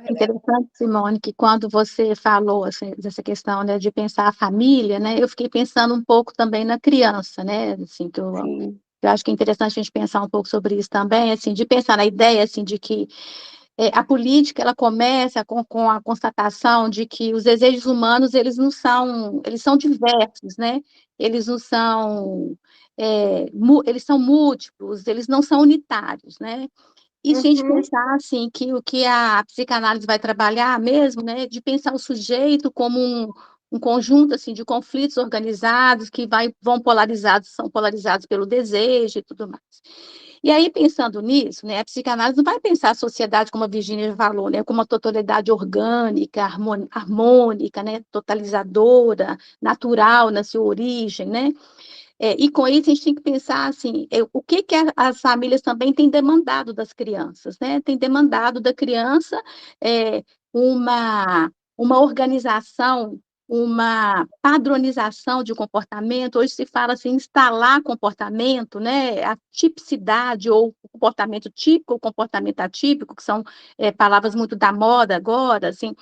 correlato. Interessante, Simone, que quando você falou assim, dessa questão, né, de pensar a família, né, eu fiquei pensando um pouco também na criança, né, assim, Sim. eu acho que é interessante a gente pensar um pouco sobre isso também, assim, de pensar na ideia, assim, de que a política, ela começa com a constatação de que os desejos humanos, eles são diversos, né, eles não são, eles são múltiplos, eles não são unitários, né, e se a gente Uhum, pensar assim que o que a psicanálise vai trabalhar mesmo, né, de pensar o sujeito como um conjunto assim de conflitos organizados que vão polarizados, são polarizados pelo desejo e tudo mais. E aí, pensando nisso, né, a psicanálise não vai pensar a sociedade, como a Virginia falou, né, como uma totalidade orgânica, harmônica, né, totalizadora, natural na sua origem, né? E com isso a gente tem que pensar assim, o que que as famílias também têm demandado das crianças, né? Tem demandado da criança é, uma, uma organização, uma padronização de comportamento. Hoje se fala assim, instalar comportamento, né? A tipicidade ou o comportamento típico, o comportamento atípico, que são palavras muito da moda agora, assim.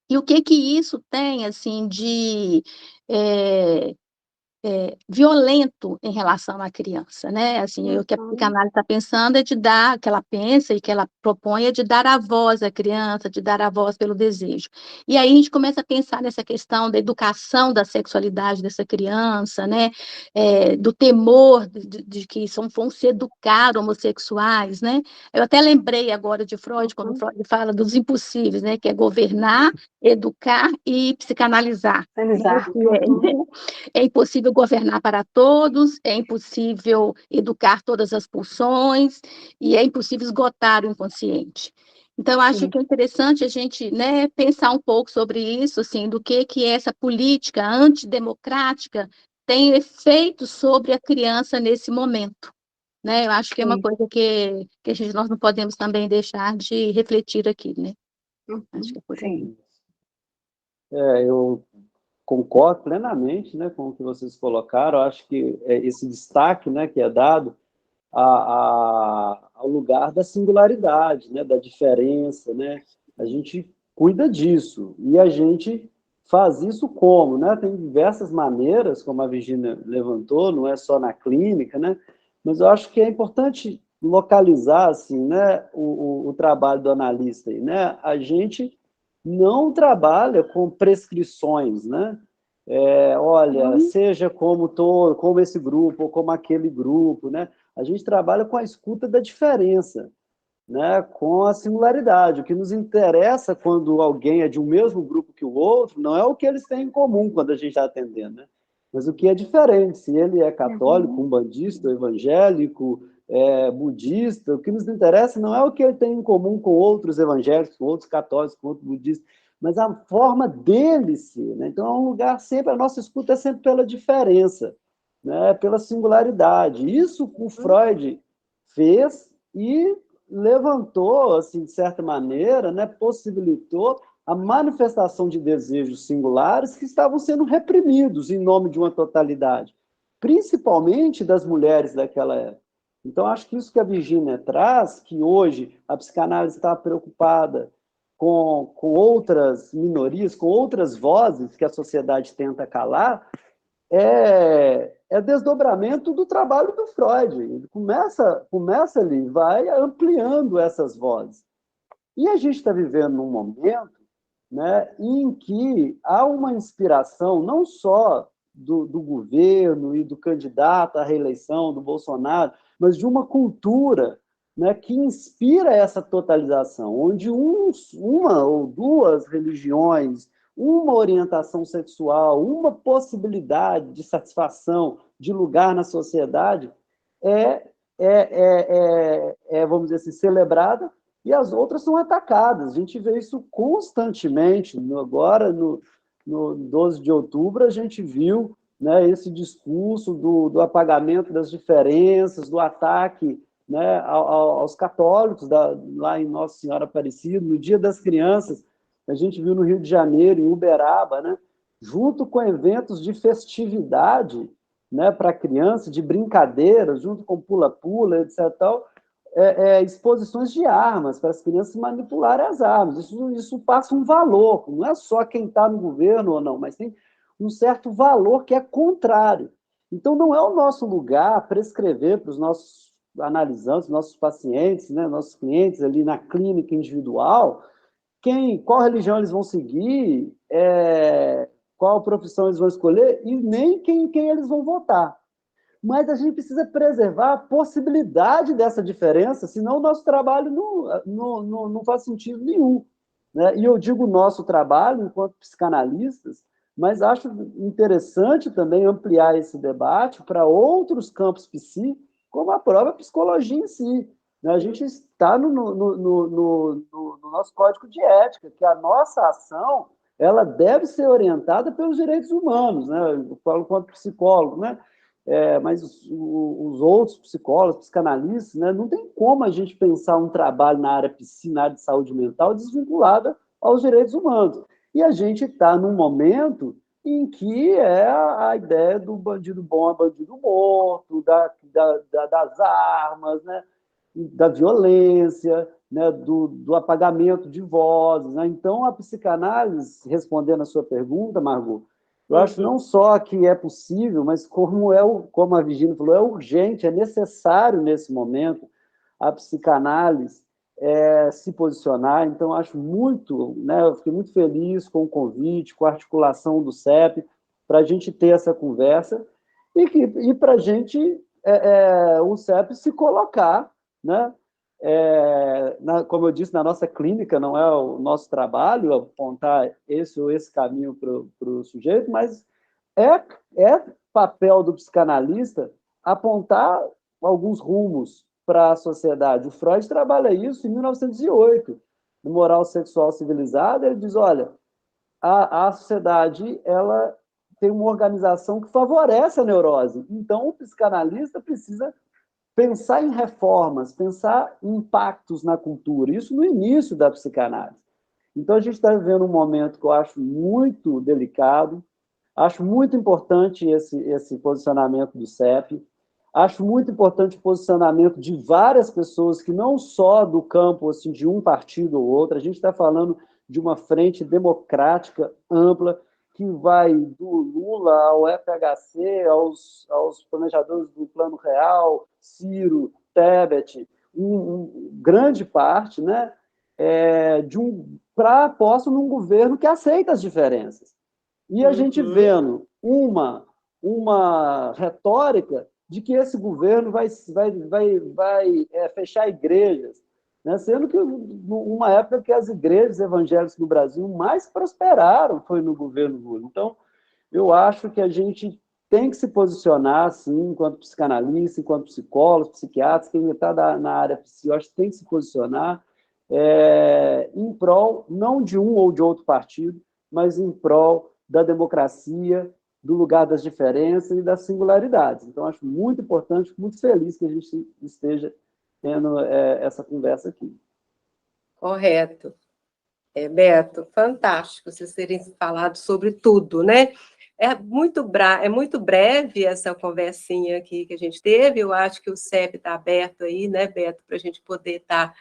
E o que que isso tem, assim, de é, violento em relação à criança, né? Assim, o que a uhum, psicanálise está pensando é de dar, que ela pensa e que ela propõe é de dar a voz à criança, de dar a voz pelo desejo. E aí a gente começa a pensar nessa questão da educação da sexualidade dessa criança, né? Do temor de que vão se educar homossexuais, né? Eu até lembrei agora de Freud, quando uhum. Freud fala dos impossíveis, né? Que é governar, educar e psicanalizar. Né? Organizar. Que Uhum, é impossível governar para todos, é impossível educar todas as pulsões e é impossível esgotar o inconsciente. Então, eu acho sim. que é interessante a gente, né, pensar um pouco sobre isso, assim, do que essa política antidemocrática tem efeito sobre a criança nesse momento. Né? Eu acho que é uma Sim. coisa que nós não podemos também deixar de refletir aqui, né? Acho Uhum, que é por aí. sim. Eu concordo plenamente, né, com o que vocês colocaram. Eu acho que esse destaque, né, que é dado ao lugar da singularidade, né, da diferença, né? A gente cuida disso e a gente faz isso como, né? Tem diversas maneiras, como a Virginia levantou, não é só na clínica, né? Mas eu acho que é importante localizar assim, né, o trabalho do analista aí, né? A gente não trabalha com prescrições, né? Olha, Uhum. seja como todo, como esse grupo ou como aquele grupo, né? A gente trabalha com a escuta da diferença, né? Com a singularidade. O que nos interessa quando alguém é de um mesmo grupo que o outro não é o que eles têm em comum quando a gente está atendendo, né? Mas o que é diferente, se ele é católico, Uhum, umbandista, evangélico, budista, o que nos interessa não é o que ele tem em comum com outros evangélicos, com outros católicos, com outros budistas, mas a forma dele ser, né? Então é um lugar sempre, a nossa escuta é sempre pela diferença, né? Pela singularidade. Isso o Freud fez e levantou, assim, de certa maneira, né, possibilitou a manifestação de desejos singulares que estavam sendo reprimidos em nome de uma totalidade, principalmente das mulheres daquela época. Então, acho que isso que a Virginia traz, que hoje a psicanálise está preocupada com outras minorias, com outras vozes que a sociedade tenta calar, é desdobramento do trabalho do Freud. Ele começa ali, vai ampliando essas vozes. E a gente está vivendo num momento, né, em que há uma inspiração não só do governo e do candidato à reeleição, do Bolsonaro, mas de uma cultura, né, que inspira essa totalização, onde uma ou duas religiões, uma orientação sexual, uma possibilidade de satisfação, de lugar na sociedade, é, vamos dizer assim, celebrada e as outras são atacadas. A gente vê isso constantemente. Agora, no 12 de outubro, a gente viu, né, esse discurso do apagamento das diferenças, do ataque, né, aos católicos lá em Nossa Senhora Aparecida, no Dia das Crianças, a gente viu no Rio de Janeiro, em Uberaba, né, junto com eventos de festividade, né, para criança, de brincadeira, junto com pula-pula, etc. Tal, exposições de armas, para as crianças manipularem as armas. Isso passa um valor, não é só quem está no governo ou não, mas tem um certo valor que é contrário. Então, não é o nosso lugar prescrever para os nossos analisantes, nossos pacientes, né, nossos clientes ali na clínica individual, qual religião eles vão seguir, qual profissão eles vão escolher, e nem quem eles vão votar. Mas a gente precisa preservar a possibilidade dessa diferença, senão o nosso trabalho não faz sentido nenhum. Né? E eu digo nosso trabalho enquanto psicanalistas, mas acho interessante também ampliar esse debate para outros campos psi, como a própria psicologia em si. Né? A gente está no nosso código de ética, que a nossa ação ela deve ser orientada pelos direitos humanos. Né? Eu falo quanto psicólogo, né? Mas os outros psicólogos, psicanalistas, né, não tem como a gente pensar um trabalho na área psi, na área de saúde mental, desvinculada aos direitos humanos. E a gente está num momento em que é a ideia do bandido bom é bandido morto, das armas, né, da violência, né, do apagamento de vozes. Né? Então, a psicanálise, respondendo a sua pergunta, Margot, eu acho não só que é possível, mas como a Virginia falou, é urgente, é necessário nesse momento a psicanálise se posicionar. Então, acho muito, né, eu fiquei muito feliz com o convite, com a articulação do CEP, para a gente ter essa conversa e para a gente, o CEP se colocar, né, como eu disse, na nossa clínica, não é o nosso trabalho apontar esse ou esse caminho para o sujeito, mas é papel do psicanalista apontar alguns rumos para a sociedade. O Freud trabalha isso em 1908, no Moral Sexual Civilizada, ele diz, olha, a sociedade ela tem uma organização que favorece a neurose, então o psicanalista precisa pensar em reformas, pensar em impactos na cultura, isso no início da psicanálise. Então, a gente está vivendo um momento que eu acho muito delicado, acho muito importante esse posicionamento do CEP, acho muito importante o posicionamento de várias pessoas, que não só do campo assim, de um partido ou outro, a gente está falando de uma frente democrática ampla, que vai do Lula ao FHC, aos planejadores do Plano Real, Ciro, Tebet, grande parte, né, para aposta num governo que aceita as diferenças. E a gente vendo uma retórica de que esse governo vai fechar igrejas, né? Sendo que uma época que as igrejas evangélicas no Brasil mais prosperaram foi no governo Lula. Então, eu acho que a gente tem que se posicionar, assim, enquanto psicanalista, enquanto psicólogo, psiquiatra, quem está na área psi, eu acho que tem que se posicionar em prol, não de um ou de outro partido, mas em prol da democracia, do lugar das diferenças e das singularidades. Então, acho muito importante, muito feliz que a gente esteja tendo essa conversa aqui. Correto. Beto, fantástico vocês terem falado sobre tudo, né? É muito breve essa conversinha aqui que a gente teve, eu acho que o CEP está aberto aí, né, Beto, para a gente poder estar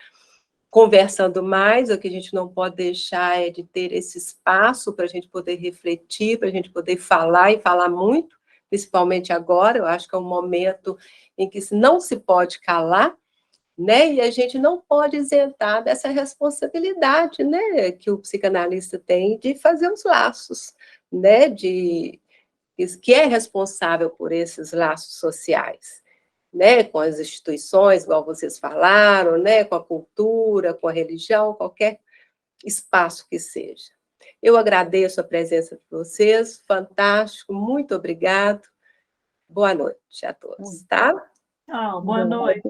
conversando mais, o que a gente não pode deixar é de ter esse espaço para a gente poder refletir, para a gente poder falar e falar muito, principalmente agora, eu acho que é um momento em que não se pode calar, né? E a gente não pode isentar dessa responsabilidade, né, que o psicanalista tem de fazer os laços, né, que é responsável por esses laços sociais, né, com as instituições, igual vocês falaram, né, com a cultura, com a religião, qualquer espaço que seja. Eu agradeço a presença de vocês, fantástico, muito obrigado. Boa noite a todos, tá? Boa noite.